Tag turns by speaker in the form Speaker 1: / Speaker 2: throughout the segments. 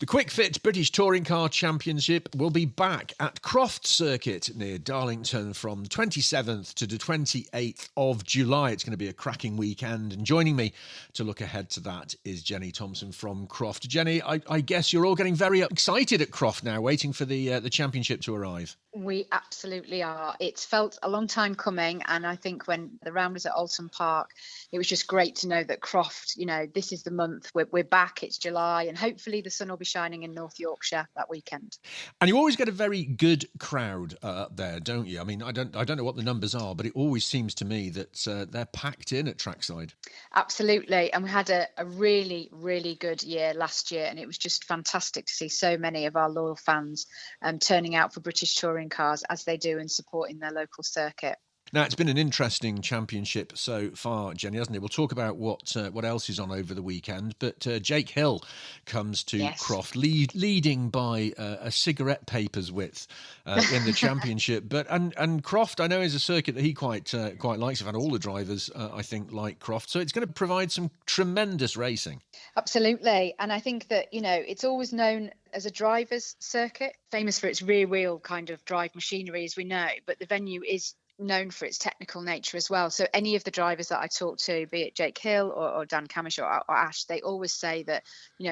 Speaker 1: The Quick Fit British Touring Car Championship will be back at Croft Circuit near Darlington from 27th to the 28th of July. It's going to be a cracking weekend. And joining me to look ahead to that is Jenny Thompson from Croft. Jenny, I guess you're all getting very excited at Croft now, waiting for the championship to arrive.
Speaker 2: We absolutely are. It's felt a long time coming, and I think when the round was at Alton Park, it was just great to know that Croft, this is the month. We're back. It's July, and hopefully the sun will be shining in North Yorkshire that weekend.
Speaker 1: And you always get a very good crowd up there, don't you? I mean, I don't know what the numbers are, but it always seems to me that they're packed in at trackside.
Speaker 2: Absolutely, and we had a really, really good year last year, and it was just fantastic to see so many of our loyal fans turning out for British touring cars as they do and supporting their local circuit.
Speaker 1: Now, it's been an interesting championship so far, Jenny, hasn't it? We'll talk about what else is on over the weekend, but Jake Hill comes to Croft, leading by a cigarette paper's width in the championship. But and Croft, I know, is a circuit that he quite likes. I've had all the drivers, I think, like Croft. So it's going to provide some tremendous racing.
Speaker 2: Absolutely. And I think that, it's always known as a driver's circuit, famous for its rear wheel kind of drive machinery, as we know, but the venue is known for its technical nature as well. So any of the drivers that I talk to, be it Jake Hill or Dan Camish or Ash, they always say that,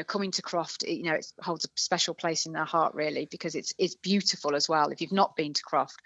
Speaker 2: coming to Croft, it holds a special place in their heart, really, because it's beautiful as well. If you've not been to Croft,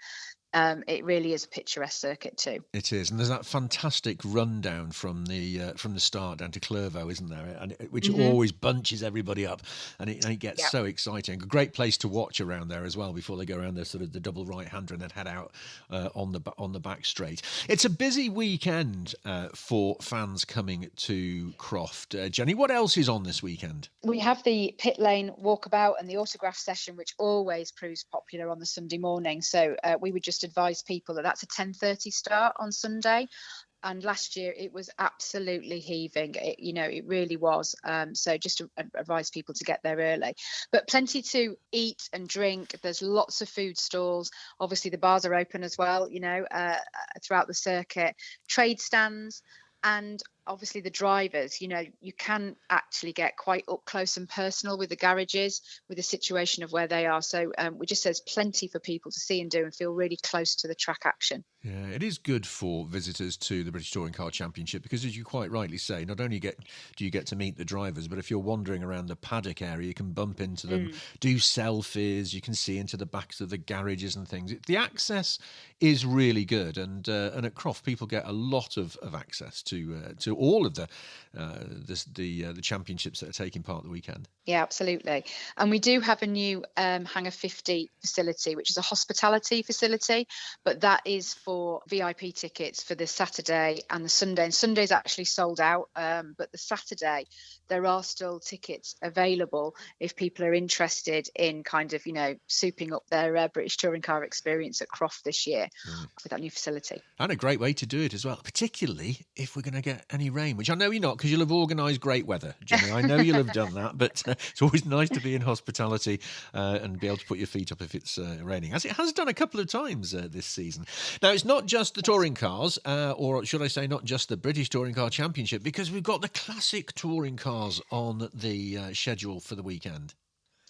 Speaker 2: it really is a picturesque circuit too.
Speaker 1: It is, and there's that fantastic rundown from the start down to Clervaux, isn't there? And which always bunches everybody up, and it gets so exciting. A great place to watch around there as well before they go around the sort of the double right-hander and then head out on the back straight. It's a busy weekend for fans coming to Croft. Jenny, what else is on this weekend?
Speaker 2: We have the pit lane walkabout and the autograph session, which always proves popular on the Sunday morning. So we would just advise people that that's a 10:30 start on Sunday. And last year it was absolutely heaving. It really was. So just to advise people to get there early. But plenty to eat and drink. There's lots of food stalls. Obviously the bars are open as well, throughout the circuit. Trade stands. And obviously the drivers, you can actually get quite up close and personal with the garages, with the situation of where they are. So we just says plenty for people to see and do and feel really close to the track action.
Speaker 1: Yeah, it is good for visitors to the British Touring Car Championship because, as you quite rightly say, not only do you get to meet the drivers, but if you're wandering around the paddock area, you can bump into them, do selfies, you can see into the backs of the garages and things. The access is really good, and at Croft, people get a lot of access to all of the championships that are taking part the weekend.
Speaker 2: Yeah, absolutely. And we do have a new Hangar 50 facility, which is a hospitality facility, but that is for VIP tickets for the Saturday and the Sunday. And Sunday's actually sold out, but the Saturday, there are still tickets available if people are interested in kind of, souping up their British touring car experience at Croft this year with that new facility.
Speaker 1: And a great way to do it as well, particularly if we're going to get any rain, which I know you're not because you'll have organised great weather, Jenny. I know you'll have done that, but it's always nice to be in hospitality and be able to put your feet up if it's raining, as it has done a couple of times this season. Now, it's not just the touring cars, or should I say not just the British Touring Car Championship, because we've got the classic touring cars on the schedule for the weekend.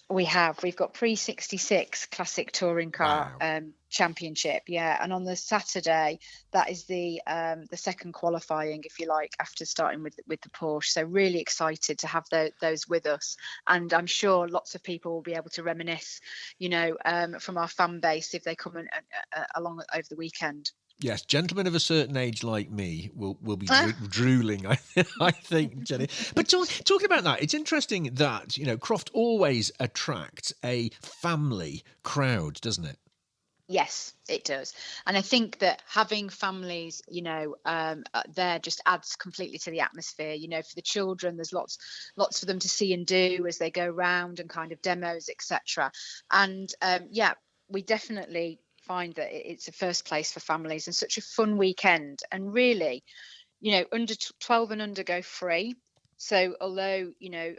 Speaker 2: We've got Pre-66 Classic Touring Car Championship, and on the Saturday that is the second qualifying, if you like, after starting with the Porsche. So really excited to have those with us, and I'm sure lots of people will be able to reminisce, from our fan base if they come along over the weekend.
Speaker 1: Yes, gentlemen of a certain age like me will be drooling, I think, Jenny. But talking about that, it's interesting that, Croft always attracts a family crowd, doesn't it?
Speaker 2: Yes, it does. And I think that having families, there just adds completely to the atmosphere. For the children, there's lots for them to see and do as they go round and kind of demos, etc. And we definitely find that it's a first place for families and such a fun weekend. And really, under 12 and under go free. So although,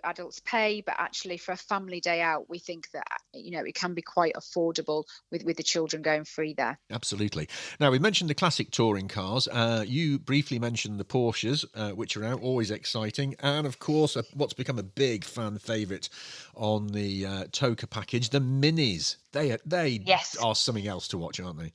Speaker 2: adults pay, but actually for a family day out, we think that, it can be quite affordable with the children going free there.
Speaker 1: Absolutely. Now, we mentioned the classic touring cars. You briefly mentioned the Porsches, which are out, always exciting. And, of course, what's become a big fan favourite on the Toka package, the Minis. They
Speaker 2: Yes.
Speaker 1: are something else to watch, aren't they?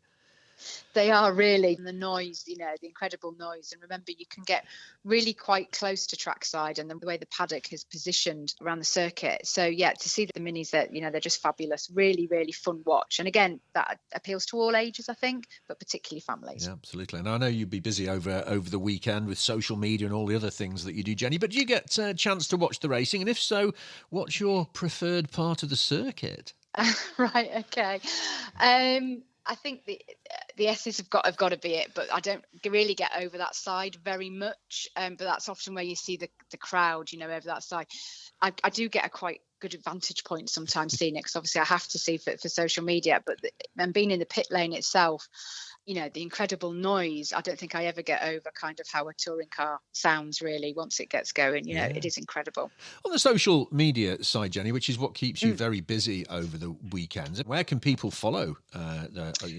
Speaker 2: They are really. And the noise, the incredible noise. And remember, you can get really quite close to trackside and the way the paddock is positioned around the circuit. So, yeah, to see the Minis, that they're just fabulous. Really, really fun watch. And again, that appeals to all ages, I think, but particularly families.
Speaker 1: Yeah, absolutely. And I know you'd be busy over the weekend with social media and all the other things that you do, Jenny, but do you get a chance to watch the racing? And if so, what's your preferred part of the circuit?
Speaker 2: Right, okay. I think the S's have got to be it, but I don't really get over that side very much. But that's often where you see the crowd, over that side. I do get a quite good vantage point sometimes seeing it, because obviously I have to see for social media. But and being in the pit lane itself, the incredible noise, I don't think I ever get over kind of how a touring car sounds really once it gets going. It is incredible.
Speaker 1: On the social media side, Jenny, which is what keeps you very busy over the weekends, where can people follow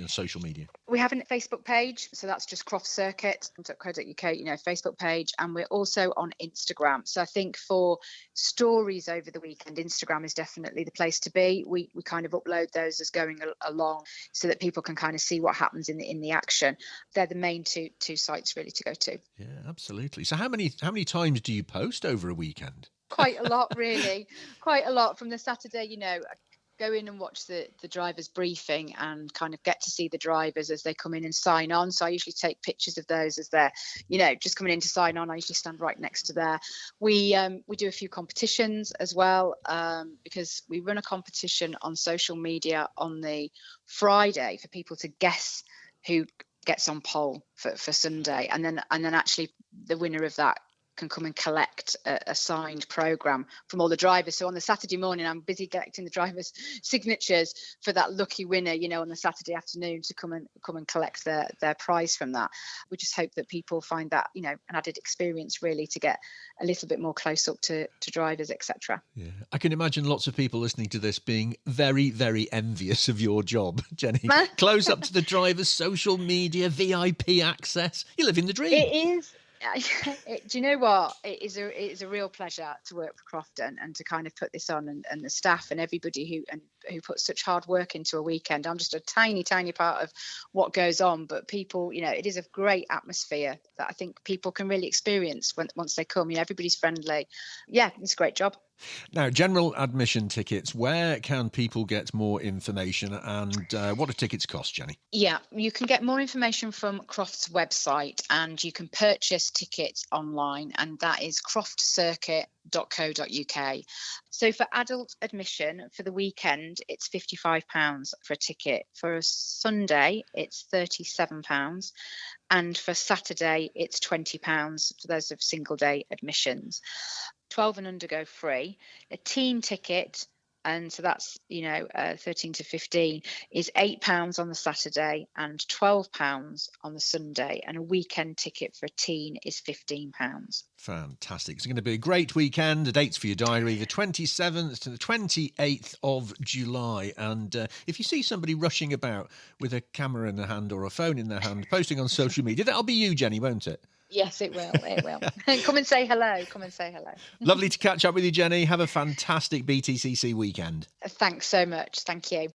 Speaker 1: social media?
Speaker 2: We have a Facebook page, so that's just Croft Circuit.co.uk, Facebook page, and we're also on Instagram. So I think for stories over the weekend, Instagram is definitely the place to be. We kind of upload those as going along so that people can kind of see what happens in the action. They're the main two sites really to go to.
Speaker 1: Yeah, absolutely. So how many times do you post over a weekend?
Speaker 2: Quite a lot, really. Quite a lot. From the Saturday, go in and watch the drivers briefing and kind of get to see the drivers as they come in and sign on. So I usually take pictures of those as they're, just coming in to sign on. I usually stand right next to there. We do a few competitions as well, because we run a competition on social media on the Friday for people to guess who gets on pole for Sunday, and then actually the winner of that can come and collect a signed programme from all the drivers. So on the Saturday morning, I'm busy collecting the drivers' signatures for that lucky winner, on the Saturday afternoon to come and collect their prize from that. We just hope that people find that, an added experience really to get a little bit more close up to drivers, etc.
Speaker 1: Yeah, I can imagine lots of people listening to this being very, very envious of your job, Jenny. Close up to the drivers, social media, VIP access. You're living the dream.
Speaker 2: It is. Do you know what? It is a real pleasure to work for Croft and to kind of put this on, and the staff and everybody who puts such hard work into a weekend. I'm just a tiny part of what goes on, but people, it is a great atmosphere that I think people can really experience once they come. Everybody's friendly. Yeah, it's a great job.
Speaker 1: Now, general admission tickets, where can people get more information, and what do tickets cost, Jenny?
Speaker 2: Yeah, you can get more information from Croft's website, and you can purchase tickets online, and that is croftcircuit.co.uk. So for adult admission for the weekend, it's £55 for a ticket. For a Sunday, it's £37. And for Saturday, it's £20 for those of single day admissions. 12 and under go free. A teen ticket, and so that's 13 to 15, is £8 on the Saturday and £12 on the Sunday, and a weekend ticket for a teen is £15.
Speaker 1: Fantastic. It's going to be a great weekend. The dates for your diary, the 27th to the 28th of July. And if you see somebody rushing about with a camera in their hand or a phone in their hand posting on social media, that'll be you, Jenny, won't it?
Speaker 2: Yes, it will. It will. Come and say hello.
Speaker 1: Lovely to catch up with you, Jenny. Have a fantastic BTCC weekend.
Speaker 2: Thanks so much. Thank you.